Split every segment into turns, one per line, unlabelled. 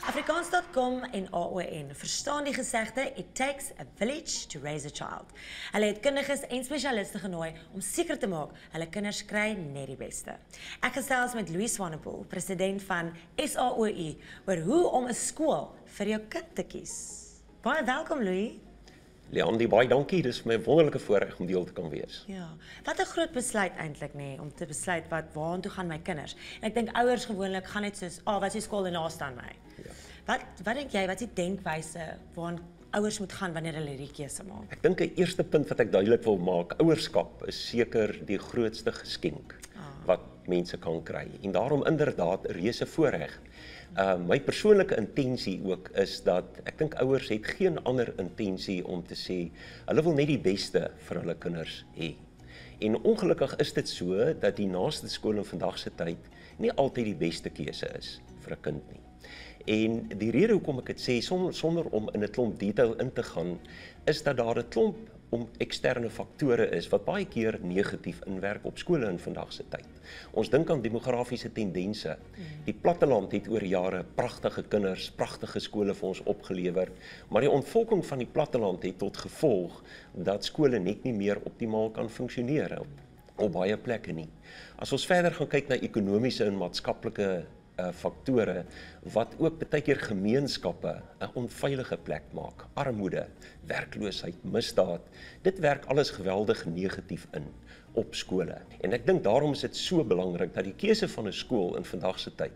Afrikaans.com en AON verstaan die gesegde It takes a village to raise a child. Hulle het kundiges en spesialiste genooi om seker te maak hulle kinders kry net die beste. Ek gesels met Louis Swanepoel, president van SAOI, oor hoe om 'n skool vir jou kind te kies. Baie welkom, Louis.
Leandie, baie dankie. Dis vir my 'n wonderlike voorreg om deel te kan wees.
Ja, wat 'n groot besluit eintlik om te besluit waartoe gaan my kinders. En ek dink ouers gewoonlik gaan net soos, wat is die skool naaste aan my?
Ja.
Wat dink jy, wat is die denkwyse waaraan ouers moet gaan wanneer hulle hierdie keuse maak?
Ek dink 'n eerste punt wat ek duidelik wil maak, ouerskap is seker die grootste geskenk wat mense kan kry. En daarom inderdaad 'n reuse voorreg. My persoonlike intensie ook is dat ek dink ouers het geen ander intensie om te sê hulle wil net die beste vir hulle kinders hê. En ongelukkig is dit so dat die naaste skool in vandag se tyd nie altyd die beste keuse is vir 'n kind nie. En die rede hoekom ek dit sê sonder om in 'n klomp detail in te gaan, is dat daar 'n klomp eksterne faktore is wat baie keer negatief inwerk op skole in vandag se tyd. Ons dink aan demografiese tendense. Die platteland het oor jare pragtige kinders, pragtige skole vir ons opgelewer, maar die ontvolking van die platteland het tot gevolg dat skole net nie meer optimaal kan funksioneer op baie plekke nie. As ons verder gaan kyk na ekonomiese en maatskaplike faktore wat ook baie keer gemeenskappe 'n onveilige plek maak, armoede, werkloosheid, misdaad, dit werk alles geweldig negatief in op skole. En ek dink daarom is dit so belangrik dat die keuse van 'n skool in vandag se tyd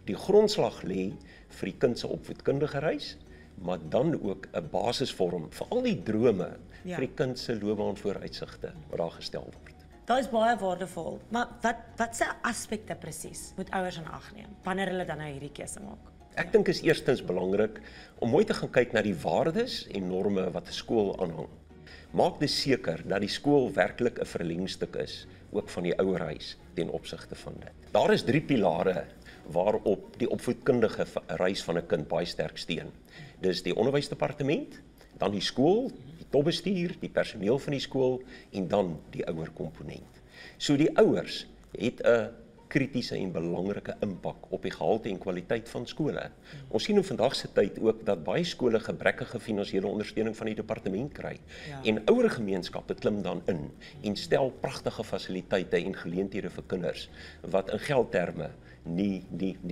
die grondslag lê vir die kind se opvoedkundige reis, maar dan ook 'n basisvorm vir al die drome vir die kind se loopbaanvooruitsigte wat daar gestel word.
Dat is baie waardevol, maar wat se aspekte presies moet ouers in ag neem wanneer hulle dan nou hierdie keuse maak?
Ek dink is eerstens belangrik om mooi te gaan kyk na die waardes en norme wat 'n skool aanhang. Maak dus seker dat die skool werklik 'n verlengstuk is, ook van die ouerhuis ten opsigte van dit. Daar is 3 pilare waarop die opvoedkundige reis van 'n kind baie sterk steun. Dis die onderwysdepartement, dan die skool, die topbestuur, die personeel van die skool en dan die ouer komponent. So die ouers het 'n kritiese en belangrike impak op die gehalte en kwaliteit van skole. Ons sien in vandag se tyd ook dat baie skole gebrekkige finansiële ondersteuning van die departement kry. En ouer gemeenskappe klim dan in en stel pragtige fasiliteite en geleenthede vir kinders wat in geldterme nie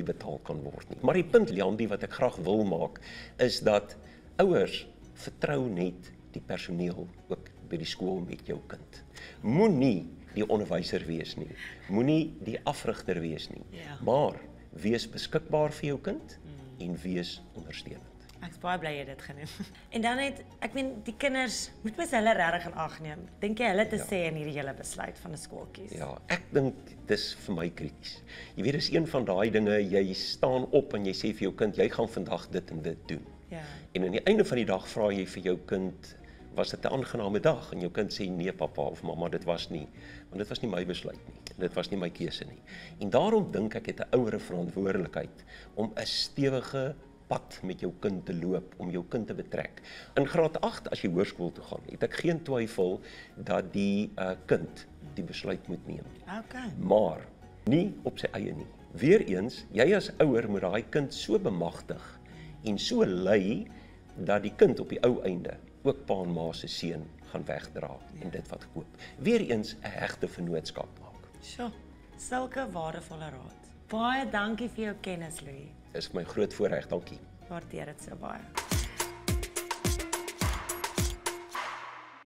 betaal kan word nie. Maar die punt, Leandie, wat ek graag wil maak, is dat ouers vertrou net die personeel ook by die skool met jou kind. Moenie die onderwyser wees nie, moenie die afrigter wees nie, maar wees beskikbaar vir jou kind en wees ondersteunend.
Ek is baie bly jy dit genoem. En dan ek meen, die kinders moet mens hulle regtig in ag neem. Dink jy hulle te sê in hierdie hele besluit van 'n skool kies?
Ja, ek dink dis vir my krities. Jy weet, dis een van daai dinge, jy staan op en jy sê vir jou kind, jy gaan vandag dit en dit doen. En aan die einde van die dag vra jy vir jou kind, was dit 'n aangename dag? En jou kind sê, nee papa of mamma, dit was nie, want dit was nie my besluit nie, dit was nie my keuse nie. En daarom dink ek het 'n ouer verantwoordelikheid om 'n stewige pad met jou kind te loop, om jou kind te betrek. In graad 8, as jy hoërskool toe gaan, het ek geen twyfel dat die kind die besluit moet neem. Maar nie op sy eie nie. Weereens, jy as ouer moet daai kind so bemagtig en so lei dat die kind op die ou einde ook pa en ma se seun gaan wegdra en dit wat koop. Weereens 'n hegte vennootskap maak.
Sjoe, sulke waardevolle raad. Baie dankie vir jou kennis, Louis.
Dis my groot voorreg, dankie.
Waardeer dit so baie.